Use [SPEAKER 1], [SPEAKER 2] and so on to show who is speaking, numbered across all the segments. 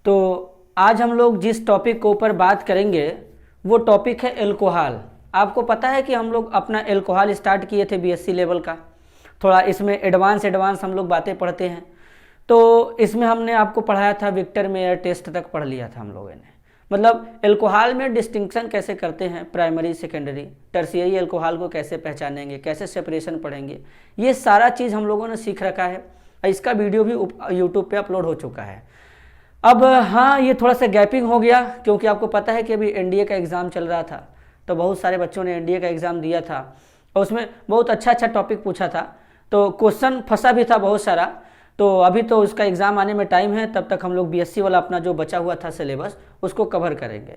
[SPEAKER 1] तो आज हम लोग जिस टॉपिक के ऊपर बात करेंगे वो टॉपिक है एल्कोहल। आपको पता है कि हम लोग अपना एल्कोहल स्टार्ट किए थे बीएससी लेवल का। थोड़ा इसमें एडवांस हम लोग बातें पढ़ते हैं। तो इसमें हमने आपको पढ़ाया था विक्टर मेयर टेस्ट तक पढ़ लिया था हम लोगों ने। मतलब एल्कोहल में डिस्टिंक्शन कैसे करते हैं, प्राइमरी सेकेंडरी टर्शियरी एल्कोहल को कैसे पहचानेंगे, कैसे सेपरेशन पढ़ेंगे, ये सारा चीज़ हम लोगों ने सीख रखा है। इसका वीडियो भी यूट्यूब पे अपलोड हो चुका है। अब हाँ, ये थोड़ा सा गैपिंग हो गया क्योंकि आपको पता है कि अभी एनडीए का एग्ज़ाम चल रहा था, तो बहुत सारे बच्चों ने एनडीए का एग्ज़ाम दिया था और उसमें बहुत अच्छा टॉपिक पूछा था, तो क्वेश्चन फंसा भी था बहुत सारा। तो अभी तो उसका एग्ज़ाम आने में टाइम है, तब तक हम लोग बीएससी वाला अपना जो बचा हुआ था सिलेबस उसको कवर करेंगे।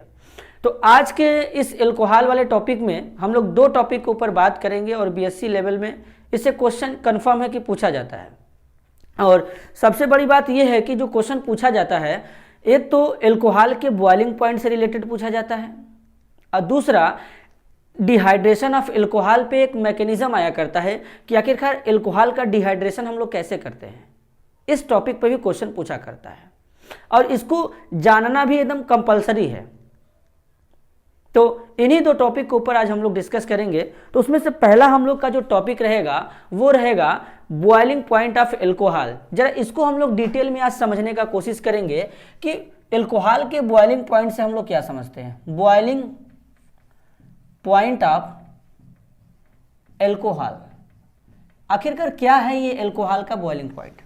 [SPEAKER 1] तो आज के इस एल्कोहल वाले टॉपिक में हम लोग दो टॉपिक के ऊपर बात करेंगे और बीएससी लेवल में इससे क्वेश्चन कन्फर्म है कि पूछा जाता है। और सबसे बड़ी बात यह है कि जो क्वेश्चन पूछा जाता है, एक तो एल्कोहल के बॉइलिंग पॉइंट से रिलेटेड पूछा जाता है और दूसरा डिहाइड्रेशन ऑफ एल्कोहल पे एक मैकेनिज्म आया करता है कि आखिरकार एल्कोहल का डिहाइड्रेशन हम लोग कैसे करते हैं। इस टॉपिक पे भी क्वेश्चन पूछा करता है और इसको जानना भी एकदम कंपलसरी है। तो इन्हीं दो टॉपिक के ऊपर आज हम लोग डिस्कस करेंगे। तो उसमें से पहला हम लोग का जो टॉपिक रहेगा वो रहेगा बॉइलिंग पॉइंट ऑफ एल्कोहल। जरा इसको हम लोग डिटेल में आज समझने का कोशिश करेंगे कि एल्कोहल के बॉइलिंग पॉइंट से हम लोग क्या समझते हैं। बॉइलिंग पॉइंट ऑफ एल्कोहल, आखिरकार क्या है ये एल्कोहल का बॉइलिंग पॉइंट।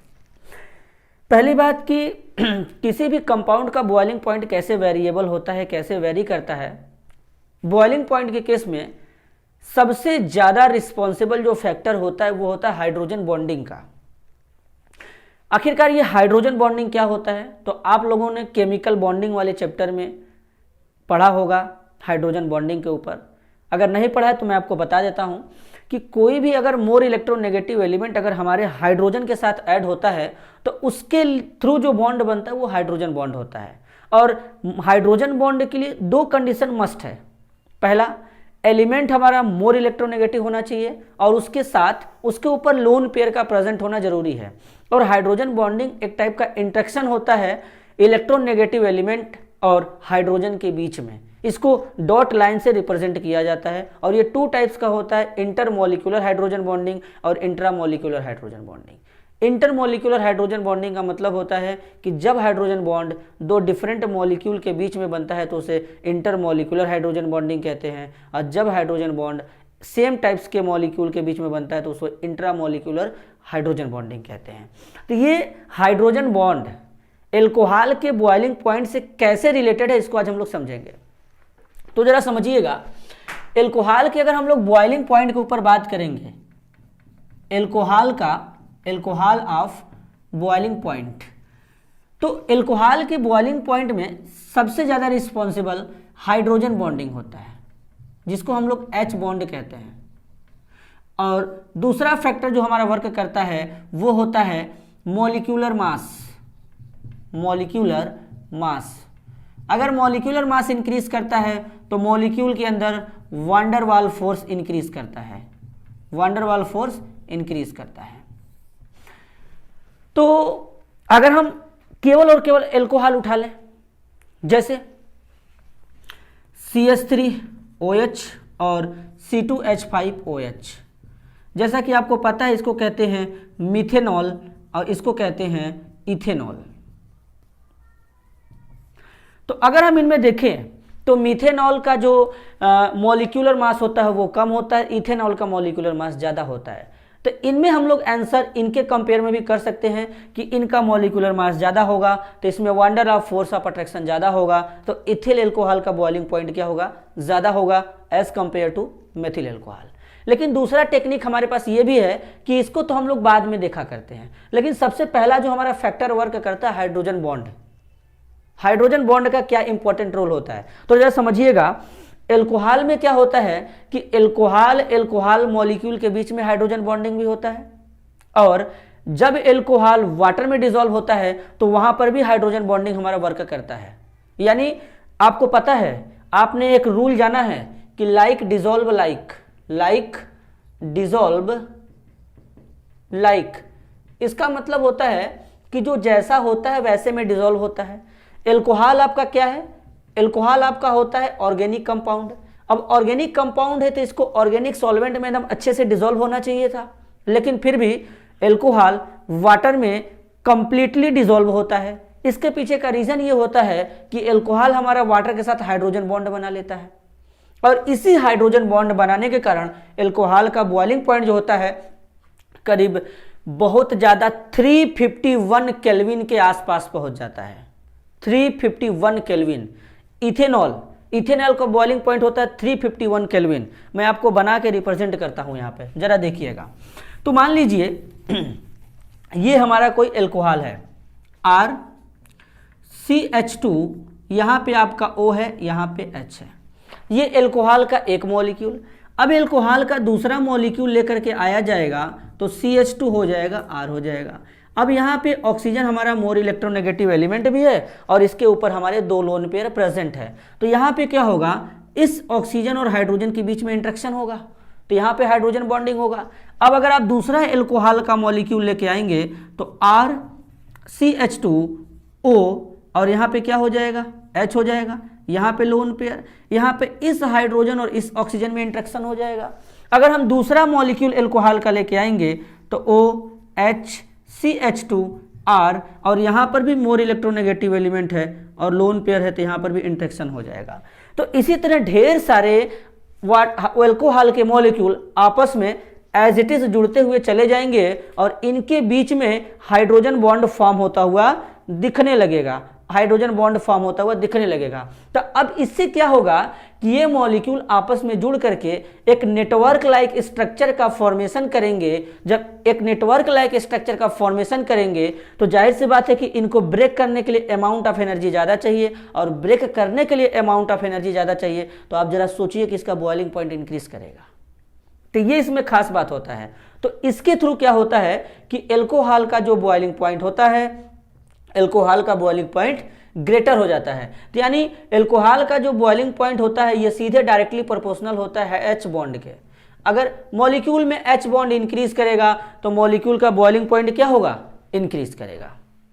[SPEAKER 1] पहली बात कि किसी भी कंपाउंड का बॉइलिंग पॉइंट कैसे वेरिएबल होता है, कैसे वेरी करता है। बॉइलिंग पॉइंट के केस में सबसे ज़्यादा रिस्पॉन्सिबल जो फैक्टर होता है वो होता है हाइड्रोजन बॉन्डिंग का। आखिरकार ये हाइड्रोजन बॉन्डिंग क्या होता है, तो आप लोगों ने केमिकल बॉन्डिंग वाले चैप्टर में पढ़ा होगा हाइड्रोजन बॉन्डिंग के ऊपर। अगर नहीं पढ़ा है तो मैं आपको बता देता हूं कि कोई भी अगर मोर इलेक्ट्रोनेगेटिव एलिमेंट अगर हमारे हाइड्रोजन के साथ ऐड होता है तो उसके थ्रू जो बॉन्ड बनता है वो हाइड्रोजन बॉन्ड होता है। और हाइड्रोजन बॉन्ड के लिए दो कंडीशन मस्ट है। पहला, एलिमेंट हमारा मोर इलेक्ट्रोनेगेटिव होना चाहिए और उसके साथ उसके ऊपर लोन पेयर का प्रेजेंट होना जरूरी है। और हाइड्रोजन बॉन्डिंग एक टाइप का इंटरेक्शन होता है इलेक्ट्रोनेगेटिव एलिमेंट और हाइड्रोजन के बीच में। इसको डॉट लाइन से रिप्रेजेंट किया जाता है और ये टू टाइप्स का होता है, इंटरमॉलिक्यूलर हाइड्रोजन बॉन्डिंग और intramolecular hydrogen bonding. Intermolecular hydrogen bonding का मतलब होता है कि जब हाइड्रोजन बॉन्ड दो डिफरेंट मॉलिक्यूल के बीच में बनता है तो उसे इंटरमॉलिक्यूलर हाइड्रोजन बॉन्डिंग कहते हैं, और जब हाइड्रोजन बॉन्ड सेम टाइप्स के मॉलिक्यूल के बीच में बनता है तो उसको इंट्रामॉलिक्यूलर हाइड्रोजन बॉन्डिंग कहते हैं। तो ये हाइड्रोजन बॉन्ड एल्कोहल के बॉइलिंग पॉइंट से कैसे रिलेटेड है इसको आज हम लोग समझेंगे। तो जरा समझिएगा, एल्कोहल के अगर हम लोग बॉइलिंग पॉइंट के ऊपर बात करेंगे, एल्कोहल ऑफ बॉइलिंग पॉइंट, तो एल्कोहल के बॉइलिंग पॉइंट में सबसे ज्यादा रिस्पॉन्सिबल हाइड्रोजन बॉन्डिंग होता है जिसको हम लोग H बॉन्ड कहते हैं। और दूसरा फैक्टर जो हमारा वर्क करता है वो होता है मॉलिक्यूलर मास। मॉलिक्यूलर मास, अगर मॉलिक्यूलर मास इंक्रीज करता है तो मॉलिक्यूल के अंदर वान डर वाल फोर्स इंक्रीज करता है, वान डर वाल फोर्स इंक्रीज करता है। तो अगर हम केवल और केवल एल्कोहल उठा लें, जैसे CH3OH और C2H5OH, जैसा कि आपको पता है इसको कहते हैं मिथेनॉल और इसको कहते हैं इथेनॉल। तो अगर हम इनमें देखें तो मिथेनॉल का जो मॉलिक्यूलर मास होता है वो कम होता है, इथेनॉल का मॉलिक्यूलर मास ज़्यादा होता है। तो इनमें हम लोग आंसर इनके कंपेयर में भी कर सकते हैं कि इनका मॉलिक्यूलर मास ज़्यादा होगा तो इसमें van der of force of attraction ज़्यादा होगा, तो इथिल एल्कोहल का बॉइलिंग पॉइंट क्या होगा, ज़्यादा होगा as compare to methyl alcohol. लेकिन दूसरा टेक्निक हमारे पास ये भी है कि इसको तो हम लोग बाद में देखा करते हैं, लेकिन सबसे पहला जो हमारा फैक्टर वर्क करता है हाइड्रोजन बॉन्ड। हाइड्रोजन बॉन्ड का क्या इंपॉर्टेंट रोल होता है, तो जरा समझिएगा, एल्कोहल में क्या होता है कि एल्कोहल मॉलिक्यूल के बीच में हाइड्रोजन बॉन्डिंग भी होता है, और जब एल्कोहल वाटर में डिसॉल्व होता है तो वहां पर भी हाइड्रोजन बॉन्डिंग हमारा वर्क करता है। यानी आपको पता है, आपने एक रूल जाना है कि like dissolve like, like dissolve like, इसका मतलब होता है कि जो जैसा होता है वैसे में डिसॉल्व होता है। एल्कोहल आपका क्या है? एल्कोहल आपका होता है ऑर्गेनिक कंपाउंड। अब ऑर्गेनिक कंपाउंड है तो इसको ऑर्गेनिक सॉल्वेंट में एकदम अच्छे से डिसॉल्व होना चाहिए था, लेकिन फिर भी एल्कोहल वाटर में कंप्लीटली डिसॉल्व होता है। इसके पीछे का रीजन ये होता है कि एल्कोहल हमारा वाटर के साथ हाइड्रोजन बॉन्ड बना लेता है, और इसी हाइड्रोजन बॉन्ड बनाने के कारण एल्कोहल का बॉइलिंग पॉइंट जो होता है करीब बहुत ज़्यादा 351 केल्विन के आसपास पहुंच जाता है। 351 केल्विन। इथेनॉल का बॉइलिंग पॉइंट होता है 351 केल्विन। मैं आपको बना के रिप्रेजेंट करता हूं यहाँ पे, जरा देखिएगा। तो मान लीजिए ये हमारा कोई एल्कोहल है RCH2, यहाँ पे आपका O है, यहाँ पे H है। ये एल्कोहल का एक मॉलिक्यूल। अब एल्कोहल का दूसरा मॉलिक्यूल लेकर के आया जाएगा तो CH2 हो जाएगा, R हो जाएगा। अब यहाँ पे ऑक्सीजन हमारा मोर इलेक्ट्रोनेगेटिव एलिमेंट भी है और इसके ऊपर हमारे 2 लोन पेयर प्रेजेंट है। तो यहाँ पे क्या होगा, इस ऑक्सीजन और हाइड्रोजन के बीच में इंटरेक्शन होगा, तो यहाँ पे हाइड्रोजन बॉन्डिंग होगा। अब अगर आप दूसरा एल्कोहल का मॉलिक्यूल लेके आएंगे तो RCH2O और यहाँ पे क्या हो जाएगा, H हो जाएगा। यहाँ पे लोन पेयर, यहाँ पे इस हाइड्रोजन और इस ऑक्सीजन में इंटरेक्शन हो जाएगा। अगर हम दूसरा मॉलिक्यूल एल्कोहल का लेके आएंगे तो OHCH2R और यहाँ पर भी मोर इलेक्ट्रोनेगेटिव एलिमेंट है और लोन पेयर है, तो यहाँ पर भी इंटरेक्शन हो जाएगा। तो इसी तरह ढेर सारे एल्कोहल के मॉलिक्यूल आपस में एज इट इज जुड़ते हुए चले जाएंगे और इनके बीच में हाइड्रोजन बॉन्ड फॉर्म होता हुआ दिखने लगेगा, तो अब इससे क्या होगा कि ये मॉलिक्यूल आपस में जुड़ करके एक नेटवर्क लाइक स्ट्रक्चर का फॉर्मेशन करेंगे। जब एक नेटवर्क लाइक स्ट्रक्चर का फॉर्मेशन करेंगे तो जाहिर सी बात है कि इनको ब्रेक करने के लिए अमाउंट ऑफ एनर्जी ज़्यादा चाहिए, और ब्रेक करने के लिए अमाउंट ऑफ एनर्जी ज़्यादा चाहिए तो आप जरा सोचिए कि इसका बॉइलिंग पॉइंट इंक्रीज करेगा। तो ये इसमें खास बात होता है। तो इसके थ्रू क्या होता है कि एल्कोहल का जो बॉइलिंग पॉइंट होता है, एल्कोहल का बॉइलिंग पॉइंट ग्रेटर हो जाता है। तो यानी एल्कोहल का जो बॉइलिंग पॉइंट होता है ये सीधे डायरेक्टली प्रोपोर्शनल होता है H बॉन्ड के। अगर मॉलिक्यूल में H बॉन्ड इंक्रीज करेगा तो मॉलिक्यूल का बॉइलिंग पॉइंट क्या होगा, इंक्रीज करेगा।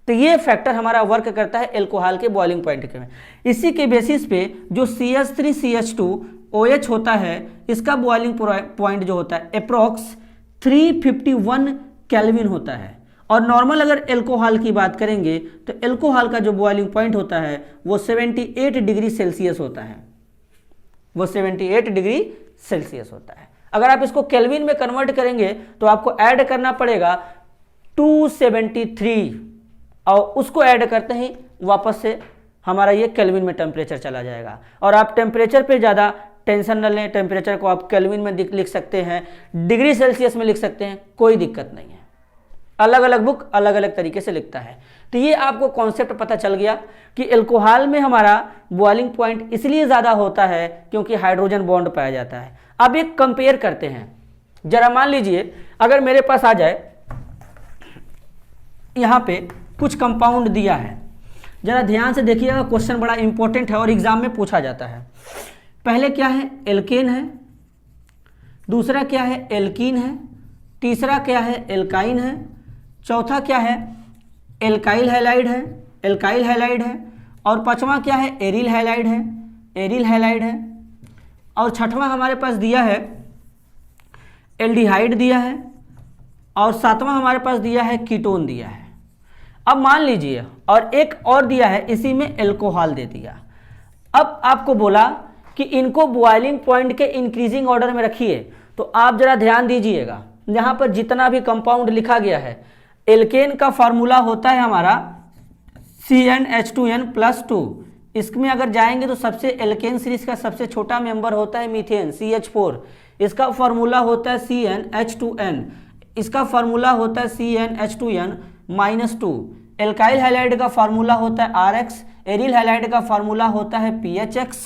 [SPEAKER 1] तो ये फैक्टर हमारा वर्क करता है एल्कोहल के बॉइलिंग पॉइंट के में। इसी के बेसिस पे जो CH3CH2OH होता है, इसका बॉइलिंग पॉइंट जो होता है अप्रोक्स 351 केल्विन होता है। और नॉर्मल अगर एल्कोहल की बात करेंगे तो एल्कोहल का जो बॉइलिंग पॉइंट होता है वो 78 डिग्री सेल्सियस होता है, अगर आप इसको केल्विन में कन्वर्ट करेंगे तो आपको ऐड करना पड़ेगा 273 और उसको ऐड करते ही वापस से हमारा ये केल्विन में टेम्परेचर चला जाएगा। और आप टेम्परेचर पे ज़्यादा टेंशन न लें, टेम्परेचर को आप केल्विन में लिख सकते हैं, डिग्री सेल्सियस में लिख सकते हैं, कोई दिक्कत नहीं है। अलग अलग बुक अलग अलग तरीके से लिखता है। तो ये आपको कॉन्सेप्ट पता चल गया कि एल्कोहल में हमारा बॉइलिंग पॉइंट इसलिए ज़्यादा होता है क्योंकि हाइड्रोजन बॉन्ड पाया जाता है। अब एक कंपेयर करते हैं, जरा मान लीजिए अगर मेरे पास आ जाए यहाँ पे कुछ कंपाउंड दिया है, जरा ध्यान से देखिएगा, क्वेश्चन बड़ा इंपॉर्टेंट है और एग्जाम में पूछा जाता है। पहले क्या है, एल्केन है, दूसरा क्या है, एल्कीन है, तीसरा क्या है, एल्काइन है, चौथा क्या है, एल्काइल हैलाइड है, और पांचवा क्या है, एरिल हैलाइड है, और छठवां हमारे पास दिया है एल्डिहाइड दिया है, और सातवां हमारे पास दिया है कीटोन दिया है। अब मान लीजिए और एक और दिया है, इसी में एल्कोहल दे दिया। अब आपको बोला कि इनको बॉइलिंग पॉइंट के इंक्रीजिंग ऑर्डर में रखिए, तो आप जरा ध्यान दीजिएगा, यहाँ पर जितना भी कंपाउंड लिखा गया है, एल्केन का फार्मूला होता है हमारा CnH2n+2। इसमें अगर जाएंगे तो सबसे एल्केन सीरीज का सबसे छोटा मेंबर होता है मीथेन CH4, इसका फार्मूला होता है CnH2n, इसका फार्मूला होता है CnH2n-2। एल्काइल हैलाइड का फार्मूला होता है RX, एरिल हैलाइड का फार्मूला होता है PHX,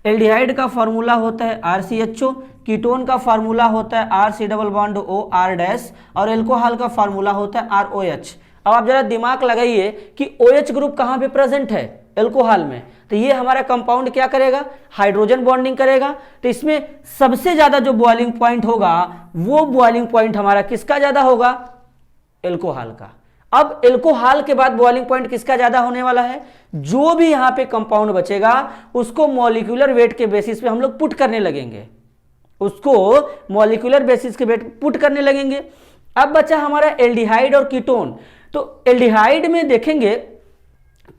[SPEAKER 1] एल्डिहाइड का फार्मूला होता है RCHO, कीटोन का फार्मूला होता है RC+O R- और एल्कोहल का फार्मूला होता है ROH। अब आप जरा दिमाग लगाइए कि OH ग्रुप कहाँ पे प्रेजेंट है, एल्कोहल में, तो ये हमारा कंपाउंड क्या करेगा, हाइड्रोजन बॉन्डिंग करेगा। तो इसमें सबसे ज्यादा जो बॉइलिंग पॉइंट होगा वो बॉइलिंग पॉइंट हमारा किसका ज्यादा होगा, एल्कोहल का। अब एल्कोहल के बाद बॉइलिंग पॉइंट किसका ज्यादा होने वाला है? जो भी यहां पे कंपाउंड बचेगा उसको मॉलिक्यूलर वेट के बेसिस पे हम लोग पुट करने लगेंगे, उसको मॉलिक्यूलर बेसिस के वेट पुट करने लगेंगे। अब बचा हमारा एल्डिहाइड और कीटोन। तो एल्डिहाइड में देखेंगे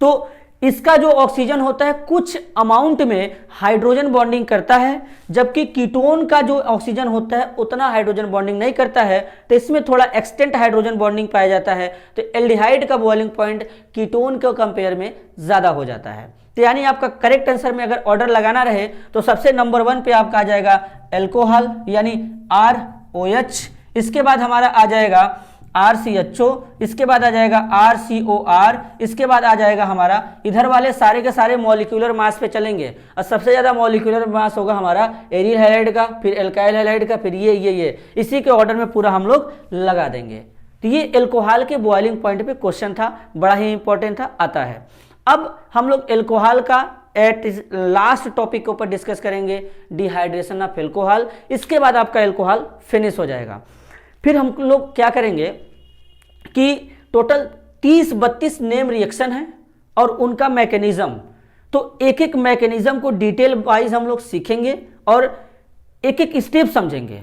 [SPEAKER 1] तो इसका जो ऑक्सीजन होता है कुछ अमाउंट में हाइड्रोजन बॉन्डिंग करता है, जबकि कीटोन का जो ऑक्सीजन होता है उतना हाइड्रोजन बॉन्डिंग नहीं करता है, तो इसमें थोड़ा एक्सटेंट हाइड्रोजन बॉन्डिंग पाया जाता है। तो एल्डिहाइड का बॉइलिंग पॉइंट कीटोन के कंपेयर में ज्यादा हो जाता है। तो यानी आपका करेक्ट आंसर में अगर ऑर्डर लगाना रहे तो सबसे नंबर 1 पे आपका आ जाएगा एल्कोहल यानी ROH, इसके बाद हमारा आ जाएगा RCHO, इसके बाद आ जाएगा RCOR, इसके बाद आ जाएगा हमारा इधर वाले सारे के सारे मॉलिक्यूलर मास पे चलेंगे और सबसे ज्यादा मॉलिक्यूलर मास होगा हमारा एरिल हैलाइड का, फिर एल्काइल हैलाइड का, फिर ये इसी के ऑर्डर में पूरा हम लोग लगा देंगे। तो ये एल्कोहल के बॉइलिंग पॉइंट पे क्वेश्चन था, बड़ा ही इंपॉर्टेंट था, आता है। अब हम लोग एल्कोहल का एट लास्ट टॉपिक के ऊपर डिस्कस करेंगे, डिहाइड्रेशन ऑफ एल्कोहल। इसके बाद आपका एल्कोहल फिनिश हो जाएगा। फिर हम लोग क्या करेंगे कि टोटल 30-32 नेम रिएक्शन है और उनका मैकेनिज्म, तो एक एक मैकेनिज्म को डिटेल वाइज हम लोग सीखेंगे और एक एक स्टेप समझेंगे,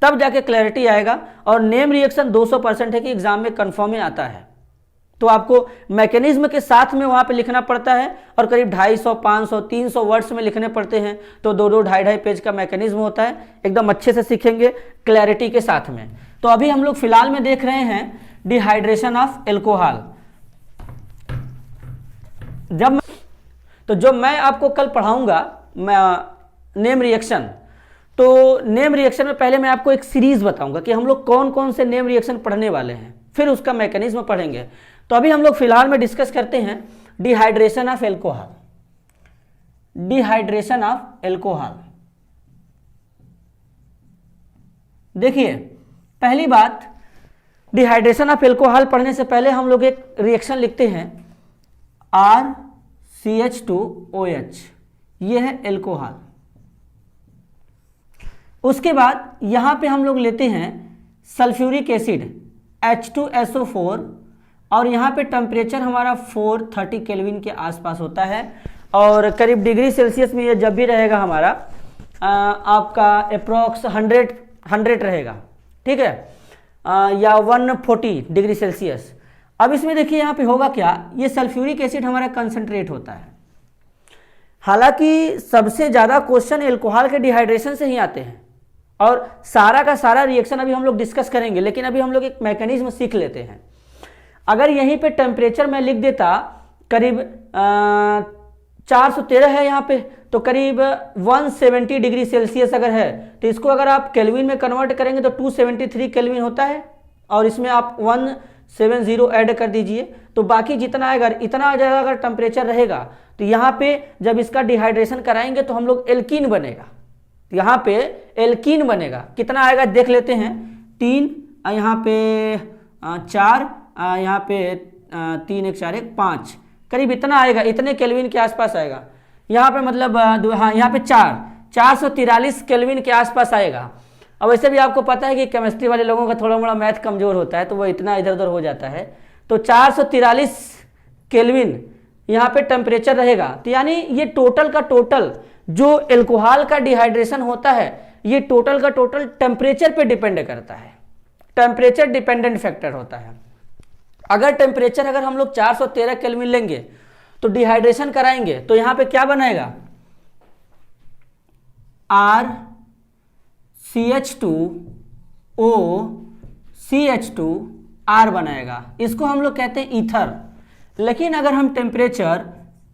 [SPEAKER 1] तब जाके क्लैरिटी आएगा। और नेम रिएक्शन 200% है कि एग्जाम में कंफर्म में आता है, तो आपको मैकेनिज्म के साथ में वहां पे लिखना पड़ता है और करीब 250, 500, 300 वर्ड्स में लिखने पड़ते हैं। तो 2-2, 2.5 पेज का मैकेनिज्म होता है, एकदम अच्छे से सीखेंगे क्लैरिटी के साथ में। तो अभी हम लोग फिलहाल में देख रहे हैं डिहाइड्रेशन ऑफ एल्कोहल। जब मैं आपको कल पढ़ाऊंगा नेम रिएक्शन, तो नेम रिएक्शन में पहले मैं आपको एक सीरीज बताऊंगा कि हम लोग कौन कौन से नेम रिएक्शन पढ़ने वाले हैं, फिर उसका मैकेनिज्म पढ़ेंगे। तो अभी हम लोग फिलहाल में डिस्कस करते हैं dehydration of alcohol. Dehydration of alcohol, देखिए पहली बात, डिहाइड्रेशन ऑफ एल्कोहल पढ़ने से पहले हम लोग एक रिएक्शन लिखते हैं RCH2OH, ये है एल्कोहल। उसके बाद यहां पे हम लोग लेते हैं सल्फ्यूरिक एसिड H2SO4 और यहाँ पे टेम्परेचर हमारा 430 केल्विन के आसपास होता है और करीब डिग्री सेल्सियस में ये जब भी रहेगा हमारा आपका अप्रॉक्स 100 रहेगा, ठीक है, या 140 डिग्री सेल्सियस। अब इसमें देखिए यहाँ पे होगा क्या, ये सल्फ्यूरिक एसिड हमारा कंसंट्रेट होता है। हालांकि सबसे ज़्यादा क्वेश्चन एल्कोहल के डिहाइड्रेशन से ही आते हैं और सारा का सारा रिएक्शन अभी हम लोग डिस्कस करेंगे, लेकिन अभी हम लोग एक मैकेनिज्म सीख लेते हैं। अगर यहीं पे टेम्परेचर मैं लिख देता करीब 413 है यहाँ पे, तो करीब 170 डिग्री सेल्सियस अगर है, तो इसको अगर आप केल्विन में कन्वर्ट करेंगे तो 273 केल्विन होता है और इसमें आप 170 ऐड कर दीजिए, तो बाकी जितना आएगा, इतना ज़्यादा अगर टेम्परेचर रहेगा तो यहाँ पे जब इसका डिहाइड्रेशन कराएंगे तो हम लोग एल्कीन बनेगा, यहाँ पे एल्कीन बनेगा। कितना आएगा देख लेते हैं, 3, यहाँ पे 4, यहाँ पे 3, 1, 4, 1, 5, करीब इतना आएगा, इतने केल्विन के आसपास आएगा। यहाँ पे मतलब हाँ, यहाँ पे 443 केल्विन के आसपास आएगा। अब वैसे भी आपको पता है कि केमिस्ट्री वाले लोगों का थोड़ा मोड़ा मैथ कमजोर होता है, तो वो इतना इधर उधर हो जाता है। तो 443 केल्विन यहाँ पे टेम्परेचर रहेगा। तो यानी ये टोटल का टोटल जो एल्कोहल का डिहाइड्रेशन होता है, ये टोटल का टोटल टेम्परेचर पे डिपेंड करता है, टेम्परेचर डिपेंडेंट फैक्टर होता है। अगर टेम्परेचर अगर हम लोग 413 केल्विन लेंगे तो डिहाइड्रेशन कराएंगे तो यहाँ पे क्या बनाएगा, RCH2O CH2R बनाएगा, इसको हम लोग कहते हैं ईथर। लेकिन अगर हम टेम्परेचर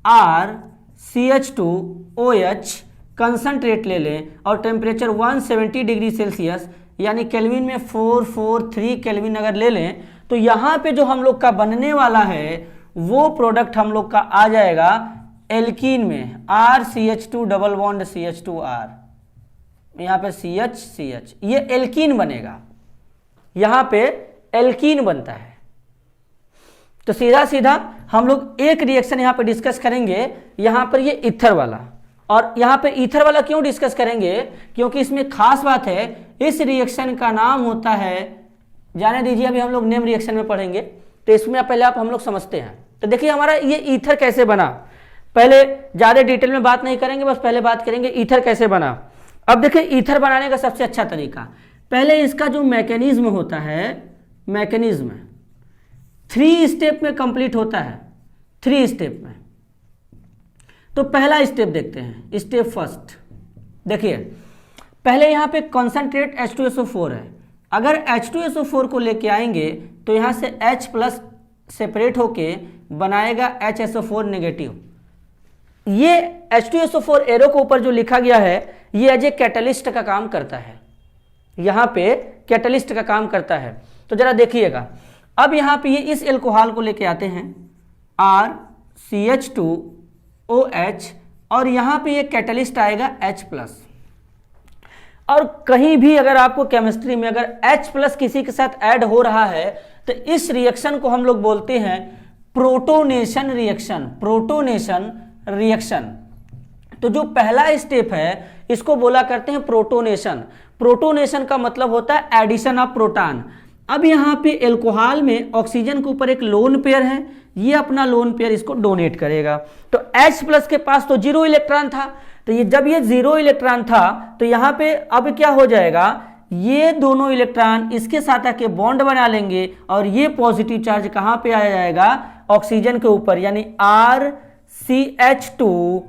[SPEAKER 1] RCH2OH कंसंट्रेट ले लें और टेम्परेचर 170 डिग्री सेल्सियस यानी केल्विन में 443 केल्विन अगर ले लें, तो यहाँ पे जो हम लोग का बनने वाला है वो प्रोडक्ट हम लोग का आ जाएगा एल्कीन में, RCH2 डबल बॉन्ड CH2R, यहाँ पे CH ये एल्कीन बनेगा, यहाँ पे एल्कीन बनता है। तो सीधा सीधा हम लोग एक रिएक्शन यहाँ पे डिस्कस करेंगे, यहाँ पर ये ईथर वाला। और यहाँ पे ईथर वाला क्यों डिस्कस करेंगे, क्योंकि इसमें खास बात है, इस रिएक्शन का नाम होता है, जाने दीजिए अभी हम लोग नेम रिएक्शन में पढ़ेंगे। तो तो इसमें पहले हम लोग समझते हैं। तो देखिए हमारा ये ईथर कैसे बना, पहले ज़्यादा डिटेल में बात नहीं करेंगे, बस पहले बात करेंगे ईथर कैसे बना। अब देखिए ईथर बनाने का सबसे अच्छा तरीका, पहले इसका जो मैकेनिज्म होता है, मैकेनिज्म 3 स्टेप में कंप्लीट होता है, 3 स्टेप में। तो पहला स्टेप देखते हैं, स्टेप फर्स्ट। देखिए पहले यहाँ पे कॉन्सेंट्रेट H2SO4 है, अगर H2SO4 को लेके आएंगे तो यहाँ से H प्लस सेपरेट होके बनाएगा HSO4 नेगेटिव। ये H2SO4 एरो के ऊपर जो लिखा गया है ये एज ए कैटलिस्ट का काम करता है, यहाँ पे कैटलिस्ट का काम करता है। तो जरा देखिएगा, अब यहाँ पे ये इस एल्कोहल को लेके आते हैं RCH2OH और यहाँ पे ये कैटलिस्ट आएगा H प्लस। और कहीं भी अगर आपको केमिस्ट्री में अगर H प्लस किसी के साथ ऐड हो रहा है तो इस रिएक्शन को हम लोग बोलते हैं प्रोटोनेशन रिएक्शन, प्रोटोनेशन रिएक्शन। तो जो पहला स्टेप है इसको बोला करते हैं प्रोटोनेशन। प्रोटोनेशन का मतलब होता है एडिशन ऑफ प्रोटॉन। अब यहाँ पे एल्कोहल में ऑक्सीजन के ऊपर एक लोन पेयर है, ये अपना लोन पेयर इसको डोनेट करेगा। तो H प्लस के पास तो 0 इलेक्ट्रॉन था, तो ये जब ये 0 इलेक्ट्रॉन था तो यहाँ पे अब क्या हो जाएगा, ये दोनों इलेक्ट्रॉन इसके साथ आके बॉन्ड बना लेंगे और ये पॉजिटिव चार्ज कहाँ पे आ जाएगा, ऑक्सीजन के ऊपर, यानी RCH2O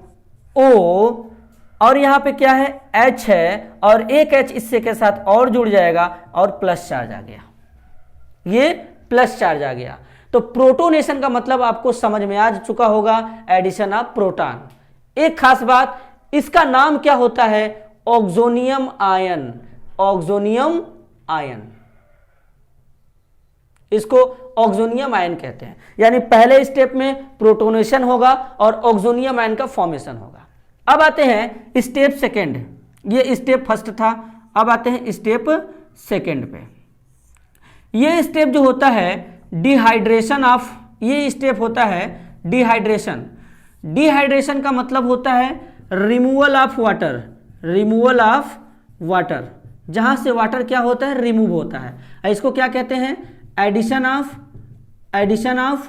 [SPEAKER 1] और यहाँ पे क्या है H है और एक H इससे के साथ और जुड़ जाएगा और प्लस चार्ज आ गया, ये प्लस चार्ज आ गया। तो प्रोटोनेशन का मतलब आपको समझ में आ चुका होगा, एडिशन ऑफ प्रोटॉन। एक खास बात, इसका नाम क्या होता है, ऑक्सोनियम आयन, ऑक्सोनियम आयन, इसको ऑक्सोनियम आयन कहते हैं। यानी पहले स्टेप में प्रोटोनेशन होगा और ऑक्सोनियम आयन का फॉर्मेशन होगा। अब आते हैं स्टेप सेकंड, ये स्टेप फर्स्ट था, अब आते हैं स्टेप सेकंड पे। ये स्टेप जो होता है डिहाइड्रेशन ऑफ, ये स्टेप होता है डिहाइड्रेशन। डिहाइड्रेशन का मतलब होता है removal of water, removal of water, जहां से वाटर क्या होता है, रिमूव होता है। इसको क्या कहते हैं, addition of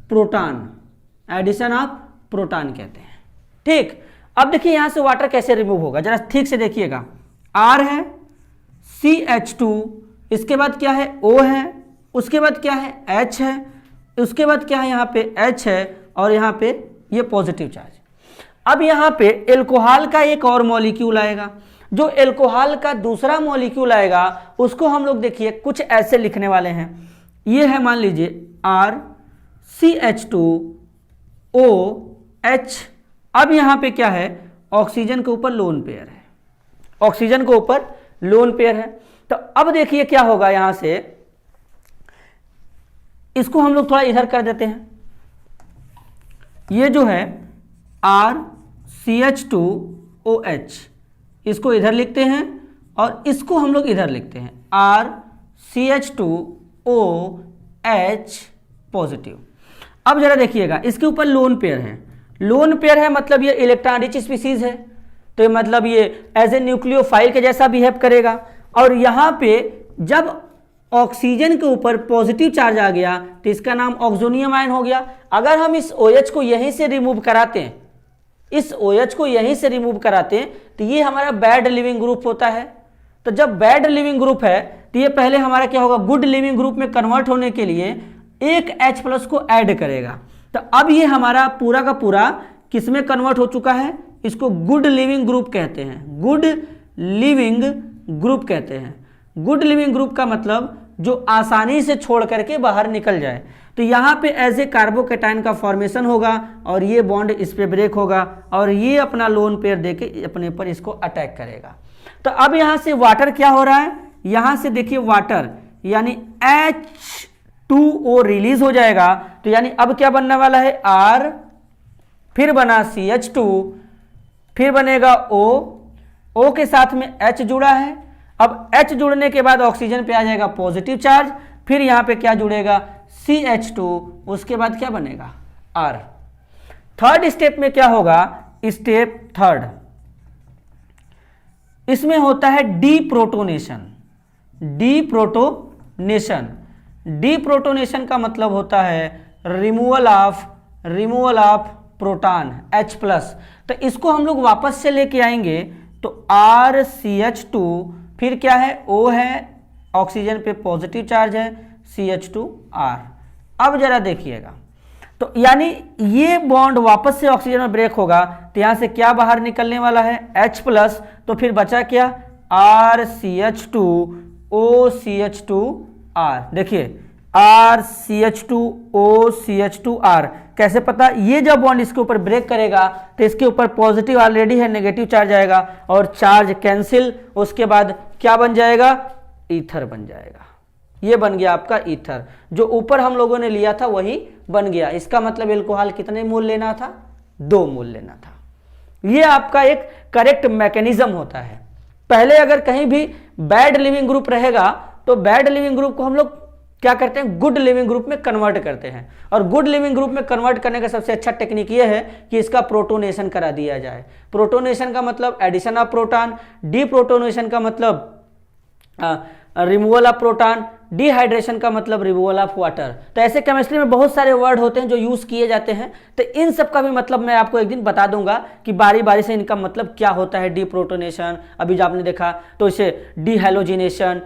[SPEAKER 1] proton, addition of proton कहते हैं। ठीक, अब देखिए यहां से वाटर कैसे रिमूव होगा, जरा ठीक से देखिएगा। R है, CH2, इसके बाद क्या है O है, उसके बाद क्या है H है, उसके बाद क्या है यहाँ पे H है और यहाँ पे ये पॉजिटिव चार्ज। अब यहाँ पे एल्कोहल का एक और मॉलिक्यूल आएगा, जो एल्कोहल का दूसरा मॉलिक्यूल आएगा उसको हम लोग देखिए कुछ ऐसे लिखने वाले हैं। ये है मान लीजिए RCH2OH। अब यहाँ पे क्या है, ऑक्सीजन के ऊपर लोन पेयर है, ऑक्सीजन के ऊपर लोन पेयर है। तो अब देखिए क्या होगा, यहां से इसको हम लोग थोड़ा इधर कर देते हैं। ये जो है RCH2OH, इसको इधर लिखते हैं और इसको हम लोग इधर लिखते हैं RCH2OH पॉजिटिव। अब जरा देखिएगा, इसके ऊपर लोन पेयर है, लोन पेयर है मतलब ये इलेक्ट्रॉन रिच स्पीसीज है, तो ये मतलब ये एज ए न्यूक्लियोफाइल के जैसा बिहेव करेगा। और यहाँ पे जब ऑक्सीजन के ऊपर पॉजिटिव चार्ज आ गया तो इसका नाम ऑक्सोनियम आयन हो गया। अगर हम इस OH को यहीं से रिमूव कराते हैं, इस OH को यहीं से रिमूव कराते हैं तो ये हमारा बैड लिविंग ग्रुप होता है। तो जब बैड लिविंग ग्रुप है तो ये पहले हमारा क्या होगा, गुड लिविंग ग्रुप में कन्वर्ट होने के लिए एक H प्लस को ऐड करेगा। तो अब ये हमारा पूरा का पूरा किस में कन्वर्ट हो चुका है, इसको गुड लिविंग ग्रुप कहते हैं, गुड लिविंग ग्रुप कहते हैं। गुड लिविंग ग्रुप का मतलब जो आसानी से छोड़ करके बाहर निकल जाए। तो यहाँ पे एज ए कार्बोकैटायन का फॉर्मेशन होगा और ये बॉन्ड इस पे ब्रेक होगा और ये अपना लोन पेयर देके अपने पर इसको अटैक करेगा। तो अब यहाँ से वाटर क्या हो रहा है, यहाँ से देखिए वाटर यानी H2O रिलीज हो जाएगा। तो यानी अब क्या बनने वाला है, R, फिर बना CH2, फिर बनेगा O के साथ में H जुड़ा है। अब H जुड़ने के बाद ऑक्सीजन पे आ जाएगा पॉजिटिव चार्ज, फिर यहाँ पे क्या जुड़ेगा CH2, उसके बाद क्या बनेगा R। थर्ड स्टेप में क्या होगा, स्टेप थर्ड, इसमें होता है डीप्रोटोनेशन। डीप्रोटोनेशन, डीप्रोटोनेशन का मतलब होता है रिमूवल ऑफ प्रोटॉन H+। तो इसको हम लोग वापस से लेके आएंगे तो RCH2, फिर क्या है, O है, ऑक्सीजन पे पॉजिटिव चार्ज है, CH2R। अब जरा देखिएगा, तो यानी ये बॉन्ड वापस से ऑक्सीजन में ब्रेक होगा तो यहां से क्या बाहर निकलने वाला है, H+, तो फिर बचा क्या, RCH2 OCH2R। देखिए RCH2 OCH2R कैसे पता, ये जब बॉन्ड इसके ऊपर ब्रेक करेगा तो इसके ऊपर पॉजिटिव ऑलरेडी है, नेगेटिव चार्ज आएगा और चार्ज कैंसिल, उसके बाद क्या बन जाएगा, ईथर बन जाएगा। ये बन गया आपका ईथर, जो ऊपर हम लोगों ने लिया था वही बन गया। इसका मतलब एल्कोहल कितने मोल लेना था, 2 मोल लेना था। ये आपका एक करेक्ट मैकेनिज्म होता है। पहले अगर कहीं भी बैड लिविंग ग्रुप रहेगा तो बैड लिविंग ग्रुप को हम लोग क्या करते हैं, गुड लिविंग ग्रुप में कन्वर्ट करते हैं। और गुड लिविंग ग्रुप में कन्वर्ट करने का सबसे अच्छा टेक्निक ये है कि इसका प्रोटोनेशन करा दिया जाए। प्रोटोनेशन का मतलब एडिशन ऑफ प्रोटॉन, डीप्रोटोनेशन का मतलब रिमूवल ऑफ प्रोटॉन, डिहाइड्रेशन का मतलब रिमूवल ऑफ वाटर। तो ऐसे केमिस्ट्री में बहुत सारे वर्ड होते हैं जो यूज किए जाते हैं, तो इन सब का भी मतलब मैं आपको एक दिन बता दूंगा कि बारी बारी से इनका मतलब क्या होता है। डीप्रोटोनेशन अभी जो आपने देखा, तो इसे डीहैलोजिनेशन,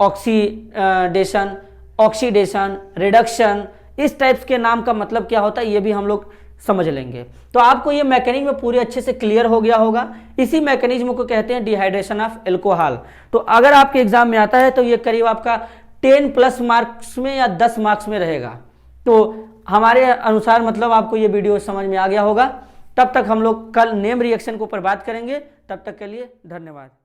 [SPEAKER 1] ऑक्सीडेशन, ऑक्सीडेशन, रिडक्शन, इस टाइप्स के नाम का मतलब क्या होता है ये भी हम लोग समझ लेंगे। तो आपको ये मैकेनिज्म पूरे अच्छे से क्लियर हो गया होगा। इसी मैकेनिज्म को कहते हैं डिहाइड्रेशन ऑफ एल्कोहल। तो अगर आपके एग्जाम में आता है तो ये करीब आपका 10+ मार्क्स में या 10 मार्क्स में रहेगा। तो हमारे अनुसार मतलब आपको ये वीडियो समझ में आ गया होगा। तब तक हम लोग कल नेम रिएक्शन के ऊपर बात करेंगे। तब तक के लिए धन्यवाद।